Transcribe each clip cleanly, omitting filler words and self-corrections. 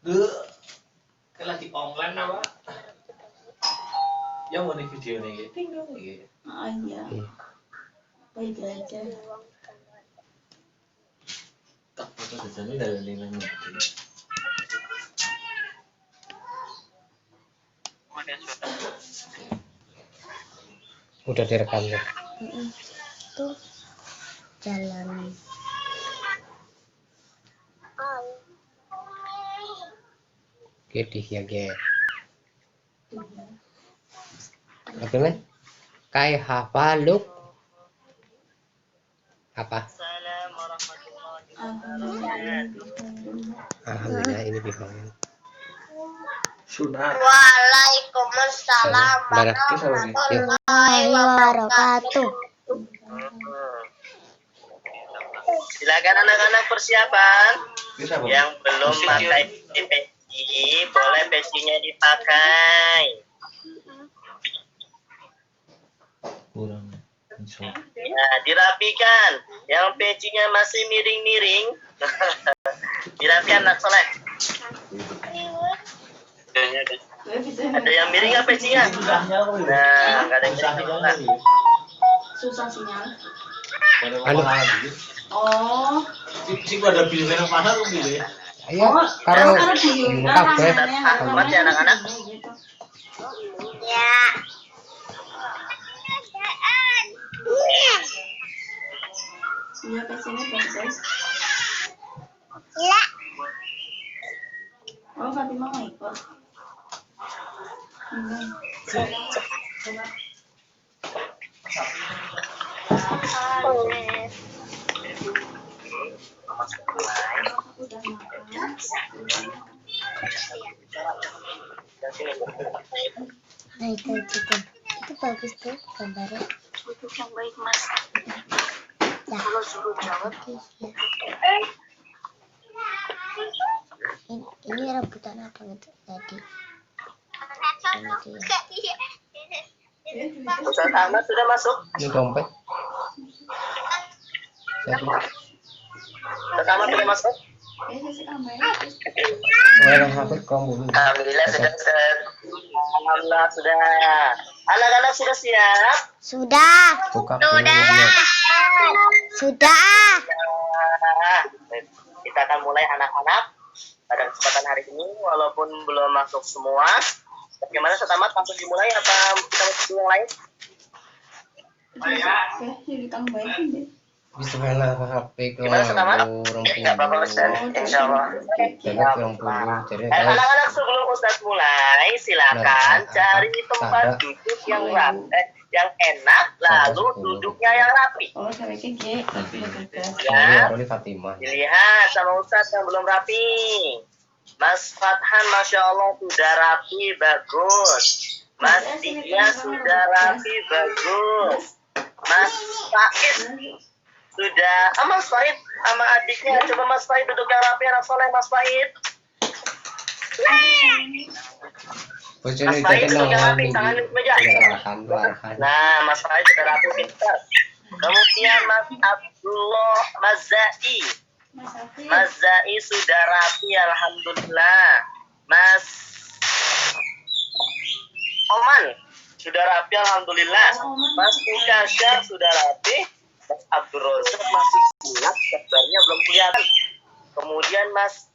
Cái lagi online apa? Yang mau nih video nih, tinggal gitu. Oh iya. Baik aja. Tak foto jajannya dari 5 menit. Udah direkam ya? Tuh jalan. Gede ya ge. Apa men? Kayak apa lu? Apa? Alhamdulillah ini bihong. Sunat. Waalaikumsalam warahmatullahi wabarakatuh. Silakan anak-anak persiapan. Yang belum pakai peci, boleh pecinya dipakai. Kurang. Ya, dirapikan. Yang pecinya masih miring-miring, dirapikan anak soleh. Ada yang miring nggak pecinya? Nah, nggak ada yang miring. Susah sinyal. Anu. Oh. Si gua ada pilih yang pasar lu pilih. Ayo, karo kabeh. Selamat ya anak-anak. Ya. Iya PC-nya bagus. Ya. Oh, Fatimah mau ikut. Nah itu. Itu bagus tuh gambarnya. Itu yang baik mas. Ya. Kalau suruh jawab Ini rebutan apa gitu tadi? Ustaz Ahmad sudah masuk? Ini dompet. Ustaz Ahmad sudah masuk? Orang hafid kamu. Alhamdulillah sudah. Alhamdulillah sudah. Anak-anak sudah siap? Sudah. Buka Sudah. Kita akan mulai anak-anak pada kesempatan hari ini, walaupun belum masuk semua. Bagaimana Setamat, langsung dimulai apa kita masuk yang lain? Jadi tambahin deh. Bismillahirrahmanirrahim. Gimana Setamat? Tidak apa-apa Ustaz, insya Allah. Anak-anak sebelum Ustaz mulai, silakan cari tempat duduk yang rapi, yang enak, lalu duduknya yang rapi. Oh, saya G. Ya, Fatimah. dilihat sama Ustaz yang belum rapi. Mas Fathan, Masya Allah sudah rapi, bagus. Mas Tia sudah rapi, bagus. Mas Fahid sudah, Mas Fahid sama adiknya, coba Mas Fahid duduk yang rapi, anak soleh Mas Fahid. Mas Fahid duduk yang rapi, tangan di meja. Nah, Mas Fahid sudah rapi, pintar. Kemudian Mas Abdullah, Mas Zai sudah rapi, alhamdulillah. Mas Oman sudah rapi, alhamdulillah. Mas Ukasha sudah rapi. Mas Abdul Razak masih gelap, kabarnya belum kelihatan. Kemudian Mas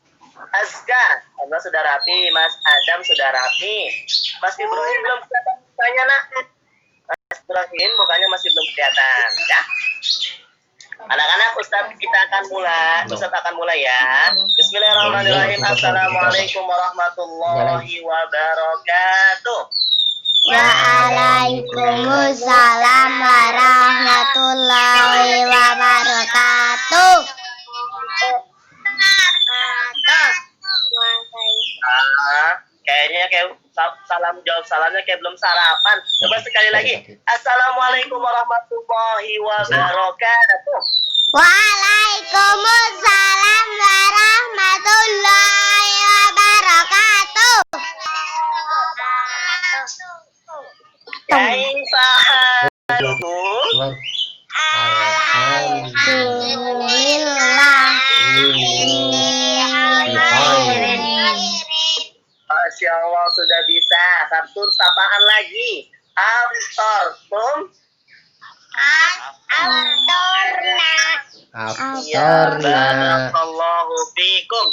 Azka, Anda sudah rapi. Mas Adam sudah rapi. Mas Ibrahim belum kelihatan mukanya, nak. Mas Ibrahim mukanya masih belum kelihatan, ya. Anak-anak, Ustaz akan mulai ya. Bismillahirrahmanirrahim. Assalamualaikum warahmatullahi wabarakatuh. Waalaikumsalam warahmatullahi wabarakatuh. Kayaknya kayak salamnya kayak belum sarapan. Coba sekali lagi. Assalamualaikum warahmatullahi wabarakatuh. Waalaikumsalam warahmatullahi wabarakatuh. Kaifa halukum? Alhamdulillah. Masya Allah, sudah bisa. Satu sapaan lagi. Aftartum. Ya, Aftarna. barakallahu fikum.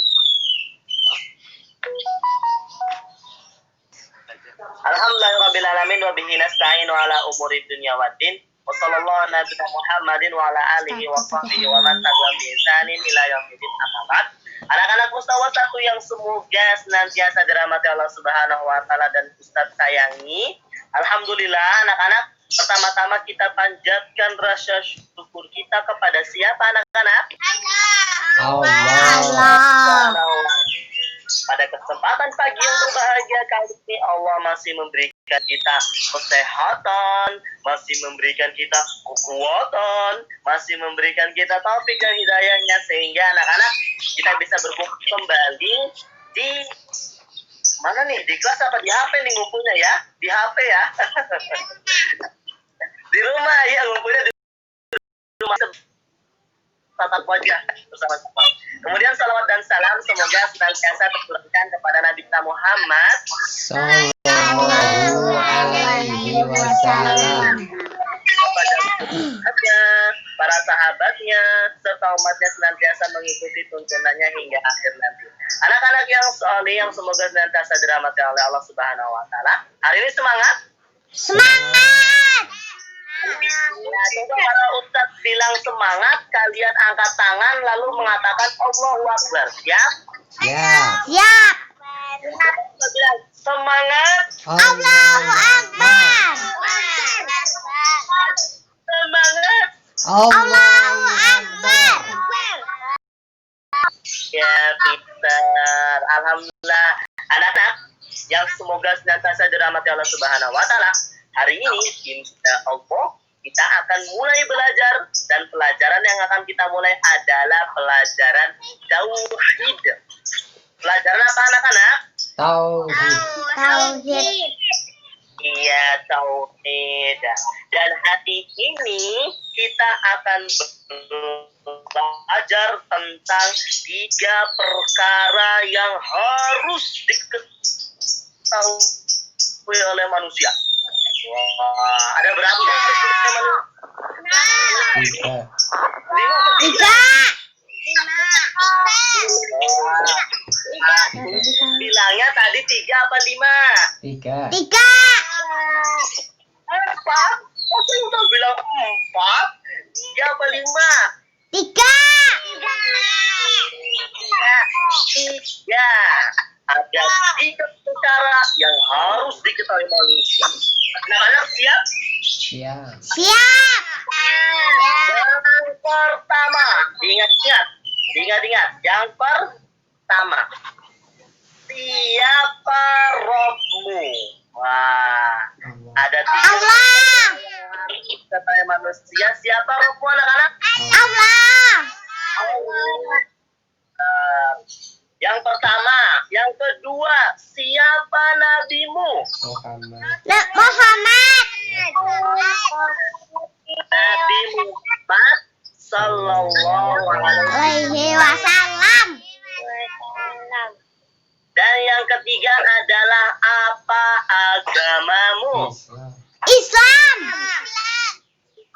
Alhamdulillahirabbil alamin wa bihi nasta'inu ala umuri dunya waddin. Wa sallallahu ala nabiyina Muhammadin wa ala alihi wa sahbihi wa man tabi'ahum bi ihsanin ila yaumil amma ba'd. Anak-anak Mustawa satu yang semoga senantiasa dirahmati Allah Subhanahu wa taala dan Ustaz sayangi. Alhamdulillah anak-anak, pertama-tama kita panjatkan rasa syukur kita kepada siapa anak-anak? Allah. Pada kesempatan pagi yang berbahagia kali ini Allah masih memberikan kita kesehatan, masih memberikan kita kekuatan, masih memberikan kita taufik dan hidayahnya sehingga anak-anak kita bisa berkumpul kembali di mana nih? Di kelas apa di HP nih ngumpulnya ya? Di HP ya? Di rumah ya ngumpulnya di rumah tatap wajah bersama-sama. Kemudian salawat dan salam semoga senantiasa tercurahkan kepada Nabi kita Muhammad Sallallahu alaihi wasallam. kepada para sahabatnya serta umatnya senantiasa mengikuti tuntunannya hingga akhir nanti. Anak-anak yang soleh yang semoga senantiasa dirahmati oleh Allah Subhanahu wa taala. Hari ini semangat? Semangat. Ya, coba kalau Ustadz bilang semangat, kalian angkat tangan lalu mengatakan Allahu Akbar. Ya? Siap. Kita bilang semangat, Allahu Akbar. semangat. Allahu Akbar. Ya, pintar. Alhamdulillah. Anak-anak yang semoga senantiasa dirahmati Allah Subhanahu wa taala. Hari ini insya Allah kita akan mulai belajar dan pelajaran yang akan kita mulai adalah pelajaran tauhid. Pelajaran apa anak-anak? Tauhid. Iya, tauhid. Dan hari ini kita akan belajar tentang 3 perkara yang harus diketahui oleh manusia. Wah, ada berapa manusia? 3. Bilangnya tadi 3 apa 5? 3. 3. 4? Aku udah bilang 4. 3 apa 5? 3. 3. Ada 3 perkara yang harus diketahui manusia. Anak-anak siap? Siap. Siap. Yang pertama, ingat-ingat. Yang pertama, siapa Robmu? Wah, ada 3 Allah. kata manusia. Siapa Robmu anak-anak? Allah. Yang pertama, yang kedua, siapa nabimu? Muhammad. Muhammad. Nabi Muhammad Sallallahu Alaihi wasallam. Dan yang ketiga adalah apa agamamu? Islam. Islam.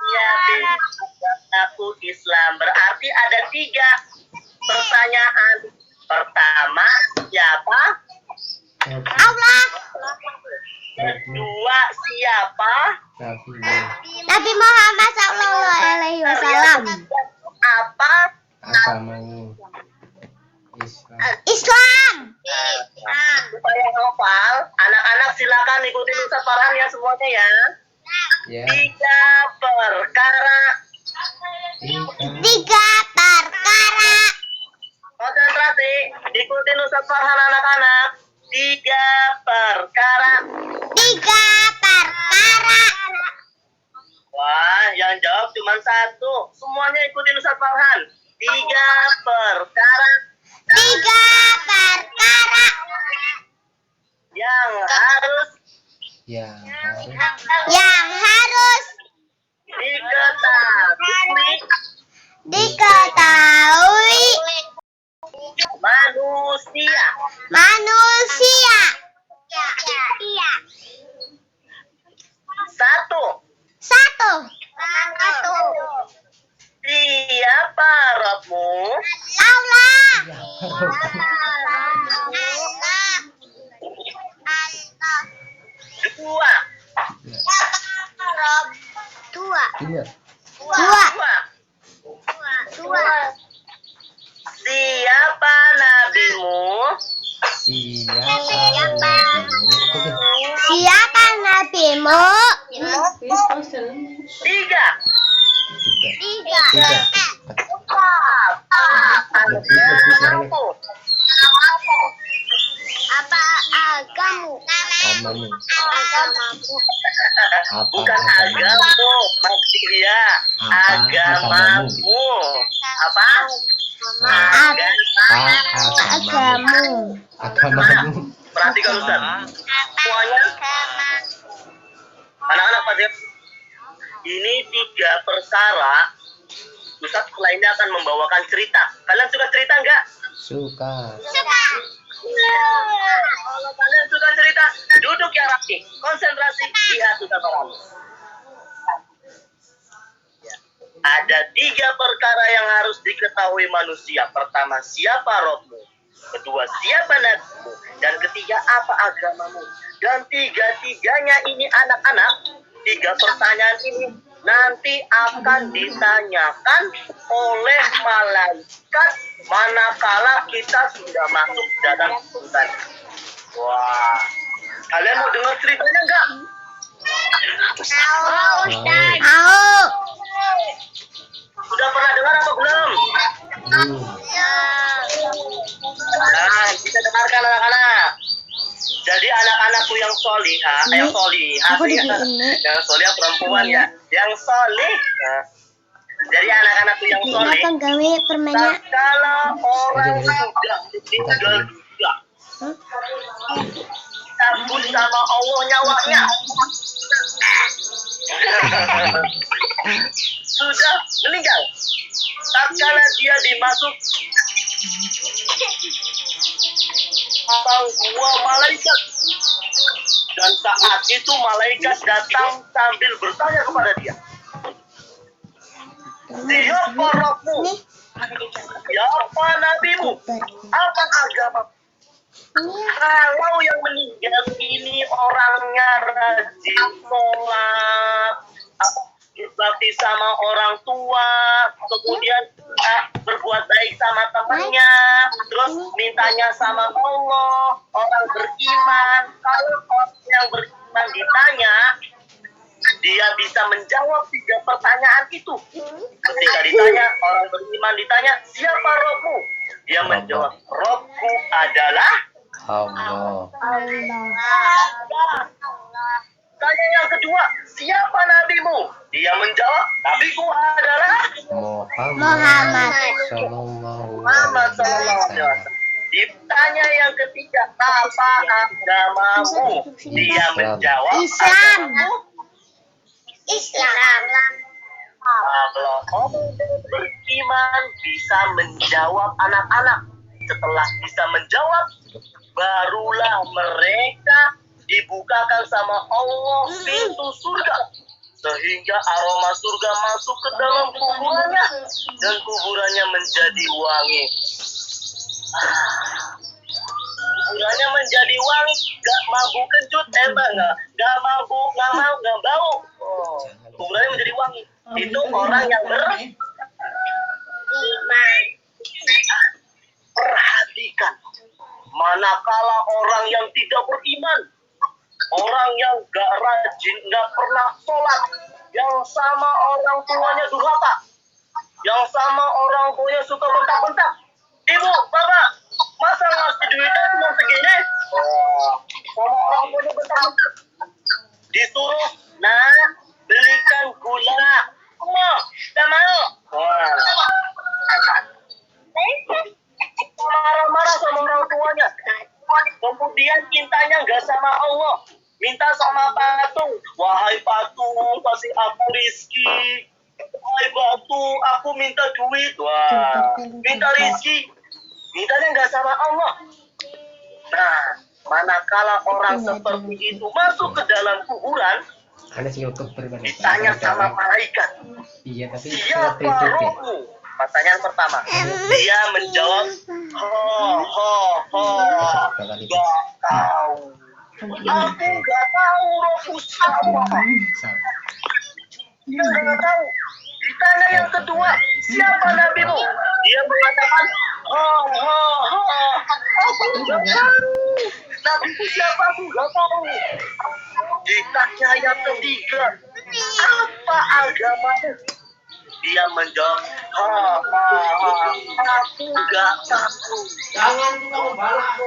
Ya, aku Islam. Berarti ada 3 pertanyaan. Pertama, siapa? Allah. Kedua, siapa? Nabi Muhammad sallallahu alaihi wasallam. Apa? Agamanya Islam. Islam. Supaya hafal, anak-anak silakan ikutin Ustaz Farhan ya semuanya ya. Ya. 3 perkara. 3 perkara. Konsentrasi, ikutin Ustaz Farhan anak-anak. 3 perkara. 3 perkara. Wah, yang jawab cuma 1. Semuanya ikutin Ustaz Farhan. 3 perkara. 3 perkara. Yang harus Yang harus diketahui diketahui manusia. manusia. Dua. Dua. Iya. Dua. Dua. Siapa nabimu? Siapa nabimu? Wis pas dalam. Tiga. Tiga. Agamamu. Apa agamamu? Agamamu. Apa Bukan agamamu? agamu, maksudnya agamamu. Apa? Agamamu. Agamamu. Perhatikan Ustaz. Semuanya anak-anak pada ini 3 perkara. Ustaz setelah ini akan membawakan cerita. Kalian suka cerita enggak? Suka. Kalau kalian suka cerita, duduk yang rapi, konsentrasi, lihat Ustaz orang. Ada 3 perkara yang harus diketahui manusia. Pertama, siapa rohmu? Kedua, siapa nabimu? Dan ketiga, apa agamamu? Dan 3-tiganya ini anak-anak, 3 pertanyaan ini nanti akan ditanyakan oleh malaikat manakala kita sudah masuk dalam surga. Wah, kalian mau dengar ceritanya enggak? Au. Sudah pernah dengar apa belum? Nah, kita dengarkan anak-anak. Jadi anak-anakku yang solihah, yang solihah, yang solihah perempuan ya, yang solih. Nah, jadi anak-anakku yang solih, gawe permennya? kalau orang sudah meninggal dunia, takut sama Allah nyawanya. Sudah meninggal. Tatkala dia dimasuk dua malaikat, dan saat itu malaikat datang sambil bertanya kepada dia, siapa rohmu? Siapa nabimu? Apa agama? Kalau yang meninggal ini orangnya rajin sholat, berbakti sama orang tua, kemudian berbuat baik sama temannya, terus mintanya sama Allah, orang beriman. Kalau orang yang beriman ditanya, dia bisa menjawab 3 pertanyaan itu. Ketika ditanya, orang beriman ditanya, siapa rohmu? Dia menjawab, rohku adalah Allah. Tanya yang kedua, siapa nabimu? Dia menjawab, nabiku adalah Muhammad sallallahu alaihi wasallam. Ditanya yang ketiga, apa agamamu? Dia menjawab, Islam. Kalau orang beriman bisa menjawab anak-anak. Setelah bisa menjawab, barulah mereka dibukakan sama Allah pintu surga, sehingga aroma surga masuk ke dalam kuburannya dan kuburannya menjadi wangi. Kuburannya menjadi wangi, gak mabuk kecut, gak mabuk, gak bau. Kuburannya menjadi wangi. Itu orang yang beriman. Perhatikan, manakala orang yang tidak beriman, orang yang gak rajin, gak pernah sholat, yang sama orang tuanya durhaka, yang sama orang tuanya suka bentak-bentak. Ibu, bapak, masa ngasih duitnya cuma segini? Sama orang tuanya bentak-bentak. Disuruh, belikan gula. Gak mau. Marah-marah sama orang tuanya. Kemudian cintanya nggak sama Allah, minta sama patung. Wahai patung, kasih aku rizki. Wahai patung, aku minta duit. Wah, minta rizki. Mintanya nggak sama Allah. Nah, manakala orang seperti itu masuk ke dalam kuburan, Ada si YouTube ditanya sama malaikat, Iya, tapi siapa rohmu? Pertanyaan pertama, dia menjawab, gak tahu. Aku gak tahu Rasul siapa. Dia gak tahu. Ditanya yang kedua, siapa nabimu? Dia mengatakan, aku gak tahu. Nabimu siapa? Aku gak tahu. Ditanya yang ketiga, apa agamanya? Dia menjawab, aku gak tahu. Jangan kamu balak.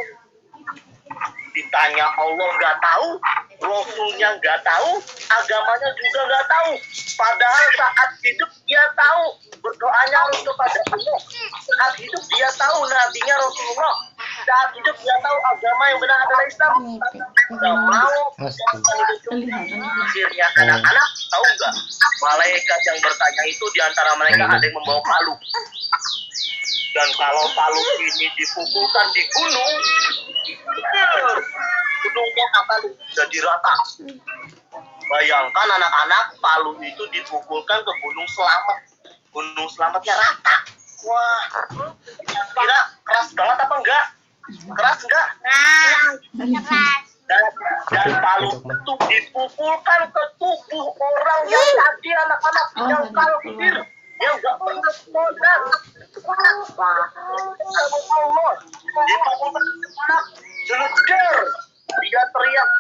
Ditanya Allah gak tahu, Rasulnya gak tahu, agamanya juga gak tahu. Padahal saat hidup dia tahu, berdoanya harus kepada Allah. Saat hidup dia tahu nabinya Rasulullah. Saat hidup dia tahu agama yang benar adalah Islam. Gak mau akhirnya anak-anak tahu nggak? Malaikat yang bertanya itu diantara mereka ada yang membawa palu. Dan kalau palu ini dipukulkan di gunung, gunungnya akan jadi rata. Bayangkan anak-anak, palu itu dipukulkan ke Gunung Selamat. Gunung Selamatnya rata. Wah, kira keras banget apa enggak? Keras enggak? Dan palu itu dipukulkan ke tubuh orang yang tadi anak-anak yang kafir, yang enggak pernah sholat. Allah dipukulkan ke anak jeludger. Dia teriak,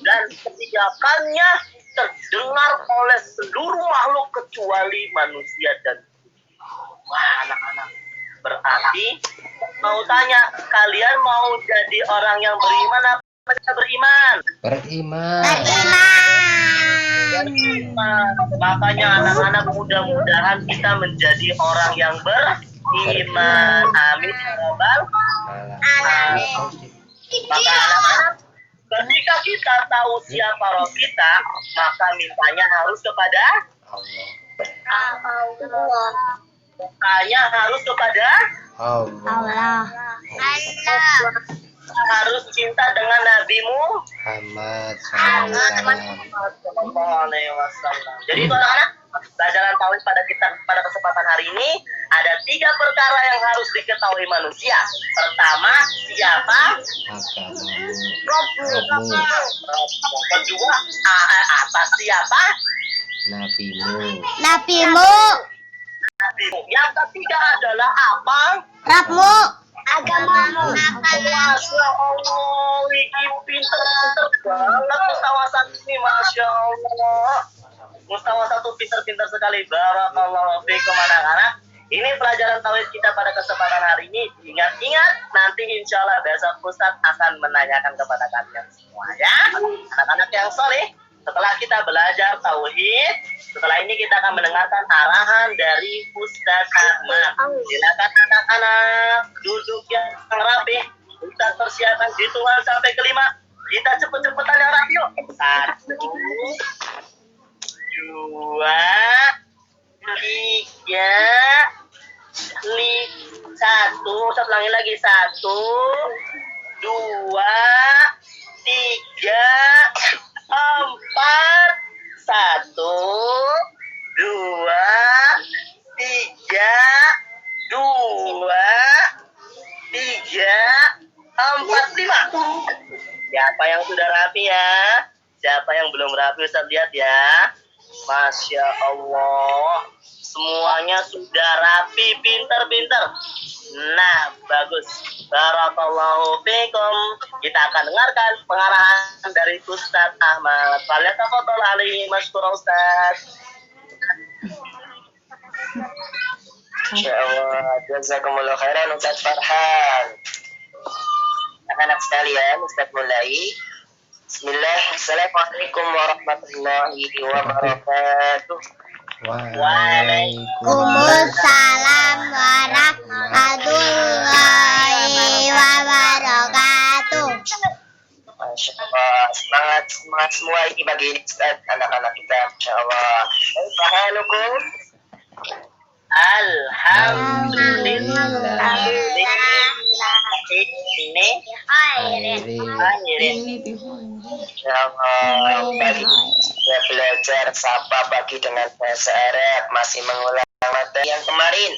dan kebijakannya terdengar oleh seluruh makhluk kecuali manusia dan wah, anak-anak. Berarti mau tanya, kalian mau jadi orang yang beriman apa tidak beriman? Beriman. Beriman. Makanya anak-anak, mudah-mudahan kita menjadi orang yang beriman. Amin ya rabbal alamin. Maka anak-anak, ketika kita tahu siapa Rob kita, maka mintanya harus kepada Allah. Mintanya harus kepada Allah. harus cinta dengan Nabi Muhammad Sallallahu Alaihi Wasallam. Jadi itu anak-anak, pelajaran tauhid pada kesempatan hari ini ada 3 perkara yang harus diketahui manusia. Pertama, siapa? Agamamu. Kedua, atas siapa? Nabimu. Nabimu. Yang ketiga adalah apa? Rabmu. Agamamu. Masya Allah, ini pinter-pinter banget Mustawa satu ini, Masya Allah. Mustawa satu pinter-pinter sekali. Barakallahu fiikum anak-anak. Ini pelajaran tauhid kita pada kesempatan hari ini. Ingat-ingat, nanti insya Allah besok Ustadz akan menanyakan kepada kalian semua ya. Anak-anak yang soleh, setelah kita belajar tauhid, setelah ini kita akan mendengarkan arahan dari Ustadz Ahmad. Silakan anak-anak duduk yang rapi. Ustadz persiapan hitungan sampai ke 5. Kita cepet-cepetan yang rapi yuk. 1, 2, 3, 1. Ustadz ulangi lagi. 1, 2, 3, 4. 1, 2, 3, 4, 5. Siapa yang sudah rapi ya? Siapa yang belum rapi Ustaz lihat ya. Masya Allah, semuanya sudah rapi, pinter-pinter. Nah, bagus. Barakallahu fiikum. Kita akan dengarkan pengarahan dari Ustadz Ahmad. Falyatafadhal alaihi masykur Ustadz. Insyaallah, jazakumullah khairan Ustadz Farhan. Anak-anak sekalian, Ustadz mulai. Bismillah, Assalamualaikum warahmatullahi wabarakatuh. Waalaikumsalam warahmatullahi wabarakatuh. Masya Allah, semangat semua ini bagi Ustaz, anak-anak kita, Masya Allah. Bahalukum. Alhamdulillah. ini Akhiri. Ini bihun. Ya, belajar sapa pagi dengan bahasa Arab, masih mengulang materi yang kemarin.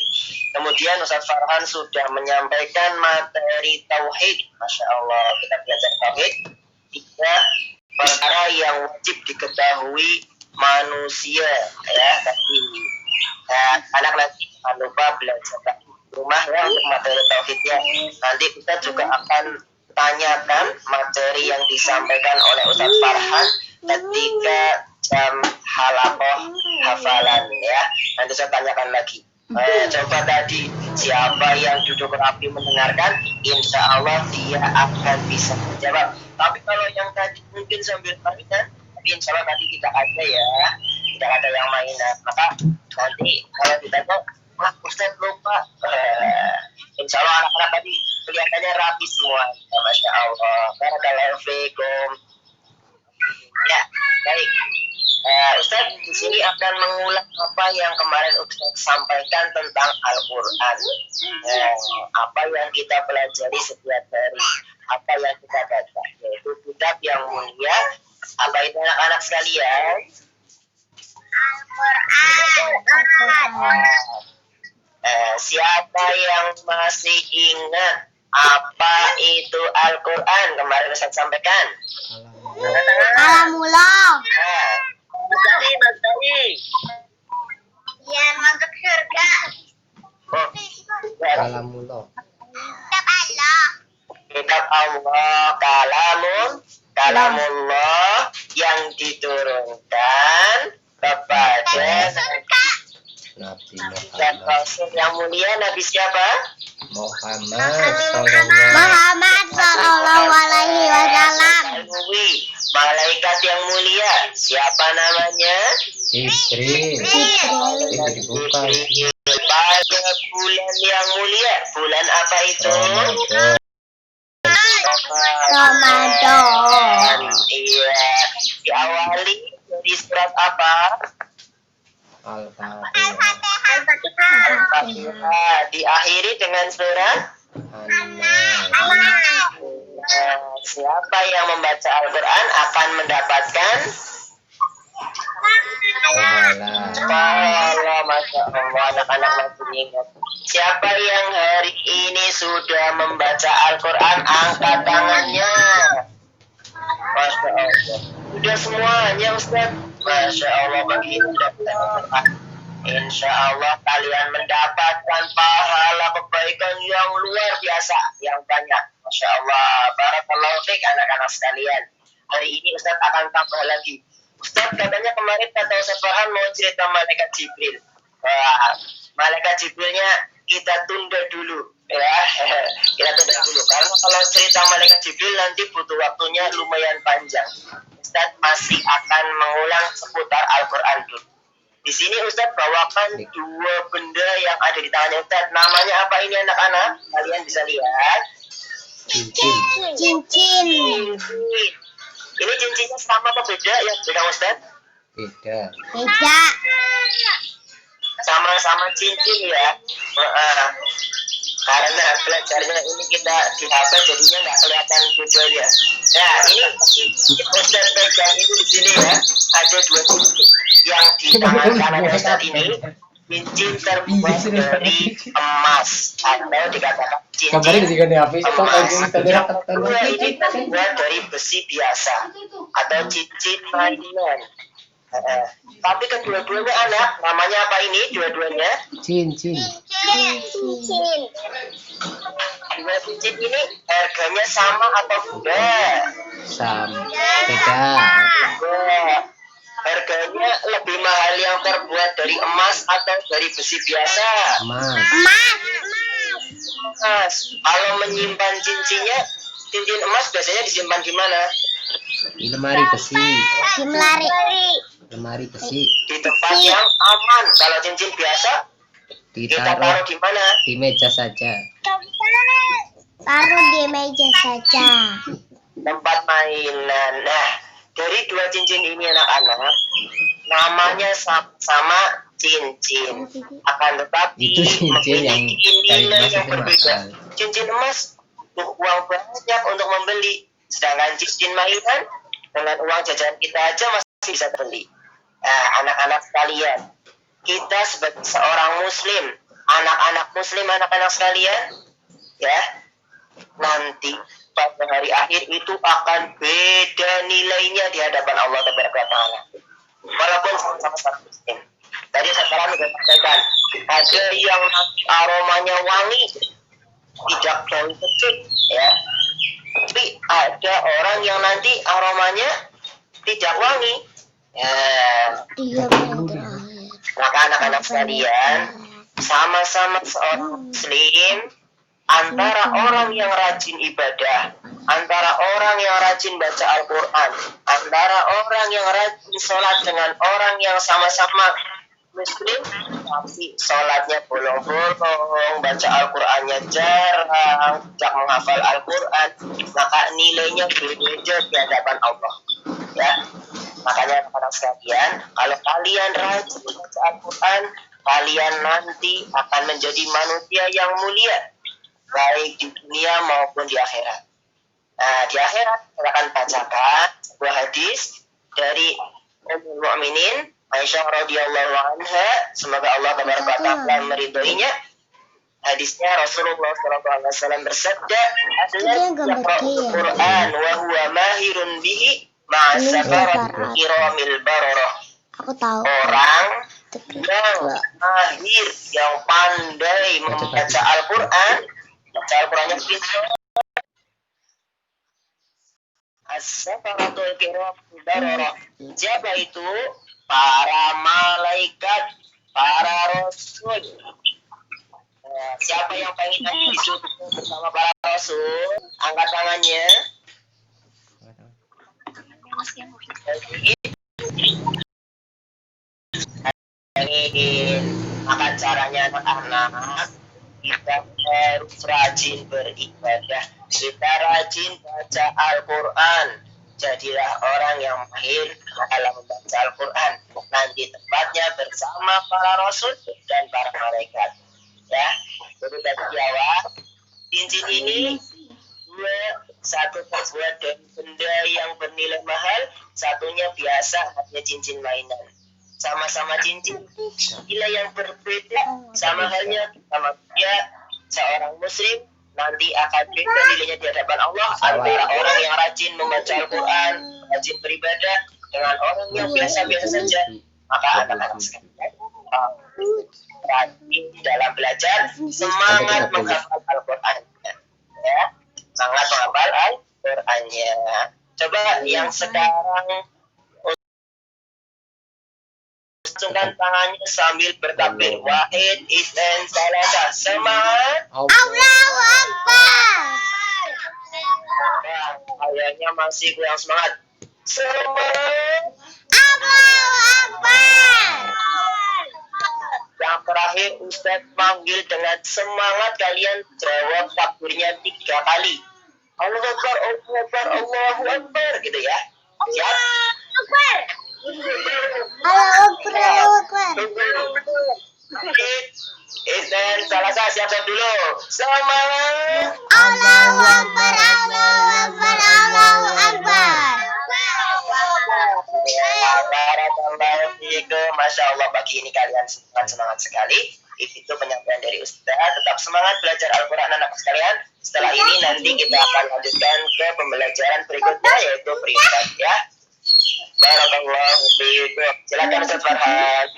Kemudian Ustaz Farhan sudah menyampaikan materi tauhid. Masya Allah, kita belajar tauhid. 3 perkara yang wajib diketahui manusia, ya. Tapi anak lagi jangan lupa belajar di rumah ya untuk materi tauhidnya. Nanti kita juga akan tanyakan materi yang disampaikan oleh Ustaz Farhan ketika jam halakoh hafalan ya. Nanti saya tanyakan lagi. Coba tadi siapa yang duduk rapi mendengarkan, insya Allah dia akan bisa menjawab. Tapi kalau yang tadi mungkin sambil mainan, tapi insya Allah nanti tidak ada ya, tidak ada yang mainan. Maka nanti kalau ditanya, wah Ustaz lupa, insya Allah anak-anak tadi kelihatannya rapi semua. Masya Allah. Barakallahu fiikum. Ya, baik. Ustaz di sini akan mengulang apa yang kemarin Ustaz sampaikan tentang Al-Quran. Apa yang kita pelajari setiap hari, apa yang kita baca, yaitu kitab yang mulia. Apa itu anak-anak sekalian? Al-Quran. Siapa yang masih ingat apa itu Al-Quran? Kemarin Ustaz sampaikan. Alamullah. Mas Dani. Biar masuk surga. Kalamullah. Kitab Allah. Kitab Allah, kalamullah yang diturunkan kepada Nabi dan Muhammad. Rasul yang mulia. Nabi siapa? Muhammad sallallahu alaihi wasallam. Malaikat yang mulia. Siapa namanya? Jibril. Itu dibuka. Pada bulan yang mulia. Bulan apa itu? Ramadan. Iya. Diawali dari surat apa? Al-Fatihah. Al-Fatihah. Diakhiri dengan surat An-Nas. siapa yang membaca Al-Quran akan mendapatkan pahala. Masya Allah, anak-anak masih ingat. Siapa yang hari ini sudah membaca Al-Quran, angkat tangannya. Masya Allah. Sudah semuanya Ustaz. Masya Allah, bagi insya Allah kalian mendapatkan pahala kebaikan yang luar biasa, yang banyak. Masya Allah, barakallahu fiik anak-anak sekalian. Hari ini Ustaz akan tambah lagi. Ustaz katanya kemarin kata Ustaz Farhan mau cerita malaikat Jibril. Wah, malaikat Jibrilnya kita tunda dulu. Ya, kita tunda dulu. Karena kalau cerita malaikat Jibril nanti butuh waktunya lumayan panjang. Ustaz masih akan mengulang seputar Al-Quran dulu. Di sini Ustaz bawakan 2 benda yang ada di tangannya Ustaz. Namanya apa ini anak-anak? Kalian bisa lihat. Cincin. Ini cincinnya sama apa beda ya? Beda Ustaz? Beda. Beda. Sama-sama cincin ya. Karena belajarnya ini kita di HP jadinya nggak kelihatan bedanya. Nah ini cincin Ustaz pegang ini di sini ya. Ada 2 cincin. Yang di tangan kanan Ustaz ini cincin terbuat dari emas atau dikatakan cincin emas. Ini terbuat dari besi biasa atau cincin mainan. Tapi kedua-duanya anak, namanya apa ini dua-duanya? Cincin. Cincin. 2 cincin ini harganya sama atau beda? Sama. Beda. Harganya lebih mahal yang terbuat dari emas atau dari besi biasa? Emas. Emas. Kalau menyimpan cincinnya, cincin emas biasanya disimpan di mana? Di lemari besi. Di Lemari besi. Di tempat yang aman. Kalau cincin biasa, kita taruh Ditaruh di mana? di meja saja. Taruh di meja saja. Tempat mainan. Nah, dari 2 cincin ini anak-anak, namanya sama cincin. Akan tetapi Itu cincin yang memiliki dari nilai emas yang itu berbeda. mahal. Cincin emas butuh uang banyak untuk membeli. Sedangkan cincin mainan dengan uang jajan kita aja masih bisa beli. Nah, anak-anak sekalian, kita sebagai seorang muslim, anak-anak muslim, anak-anak sekalian, ya, nanti pada hari akhir itu akan beda nilainya di hadapan Allah Taala. Walaupun sama-sama muslim. Tadi saya sudah sampaikan, ada yang nanti aromanya wangi, tidak bau kecut, ya. Tapi ada orang yang nanti aromanya tidak wangi. Ya. Dia yang terakhir. Maka anak-anak sekalian, sama-sama seorang muslim, antara orang yang rajin ibadah, antara orang yang rajin baca Al-Quran, antara orang yang rajin sholat dengan orang yang sama-sama muslim, tapi sholatnya bolong-bolong, baca Al-Qurannya jarang, tidak menghafal Al-Quran, maka nilainya berbeda di hadapan Allah. Ya, makanya anak-anak sekalian, kalau kalian rajin baca Al-Quran, kalian nanti akan menjadi manusia yang mulia, baik di dunia maupun di akhirat. Nah, di akhirat kita akan bacakan sebuah hadis dari Ummul Mukminin Aisyah radhiyallahu anha, semoga Allah taala meridhoinya. Hadisnya Rasulullah SAW bersabda, "Yaqra'ul Qur'an wa huwa mahirun bihi ma'a safaratil kiramil bararah." Aku tahu. Orang yang mahir, yang pandai membaca Al-Quran, baca Al-Qurannya pintar. As-safaratul kiramil bararah. Siapa itu? Para malaikat, para rasul. Siapa yang pengen hidup bersama para rasul? Angkat tangannya. Maka caranya anak-anak, kita harus rajin beribadah, kita rajin baca Al-Quran. Jadilah orang yang mahir dalam membaca Al-Quran. Nanti tempatnya bersama para rasul dan para malaikat. Ya, jadi bagi jawab, cincin ini satu terbuat dari benda yang bernilai mahal, satunya biasa hanya cincin mainan. Sama-sama cincin, nilai yang berbeda, sama halnya sama dia seorang muslim nanti akan beda nilainya di hadapan Allah antara orang yang rajin membaca Al-Quran, rajin beribadah, dengan orang yang biasa-biasa saja. Maka anak-anak sekalian rajin dalam belajar, semangat menghafal Al-Quran, ya, semangat menghafal Al-Qurannya. Coba yang sekarang acungkan tangannya sambil bertakbir. Wahid, isnan, salasa. Semangat. Allahu Akbar. Nah, kayaknya masih kurang semangat. Semangat. Allahu Akbar. Yang terakhir Ustadz panggil dengan semangat, kalian jawab takbirnya 3 kali. Allahu Akbar, Allahu Akbar, Allahu Akbar, gitu ya. Siap? Allahu Akbar. Isnan, salasa, siap-siap dulu. Semangat. Allahu Akbar. Allahu Akbar. Allahu Akbar. Barakallahu fiikum. Masya Allah, pagi ini kalian semangat sekali. Itu penyampaian dari Ustaz. Tetap semangat belajar Al-Quran anak sekalian. Setelah ini nanti kita akan lanjutkan ke pembelajaran berikutnya, yaitu peringkat, ya. Barakallahu fiikum. Silakan Ustaz Farhan.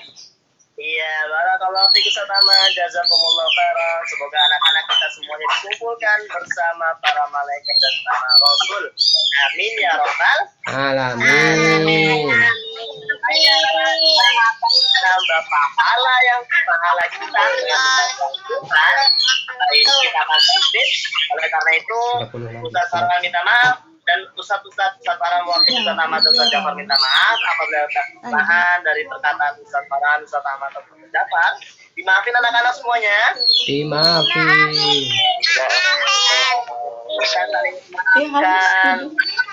Iya, barakallahu fiikum sama jazakumullah khairan. Semoga anak-anak kita semuanya dikumpulkan bersama para malaikat dan para rasul. Amin ya rabbal Alamin. Nambah pahala yang pahala kita dengan Tuhan. Ini kita akan sedikit. Oleh karena itu, Ustaz Farhan minta maaf dan Ustaz Farhan mewakili Ustaz Ahmad dan Ustaz Jafar minta maaf apabila ada kesalahan dari perkataan Ustaz Farhan, Ustaz Ahmad atau Ustaz Jafar. Dimaafin anak-anak semuanya. Dimaafin.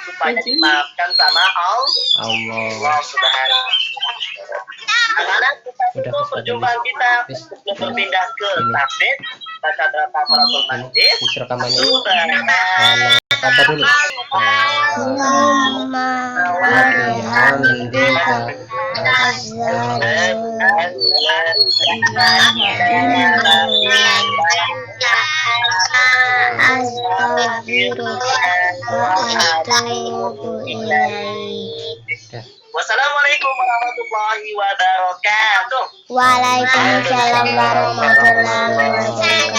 Supaya dimaafkan sama Allah Subhanahu. Anak-anak, kita tutup perjumpaan kita untuk berpindah ke tafsir. baca doa kafaratul majlis. Isi rekamannya. Subhanallah. Sabar dulu. Allahumma wa bihamdika astaghfiruka wa atubu ilaik. Wassalamualaikum warahmatullahi wabarakatuh. Waalaikumsalam warahmatullahi wabarakatuh.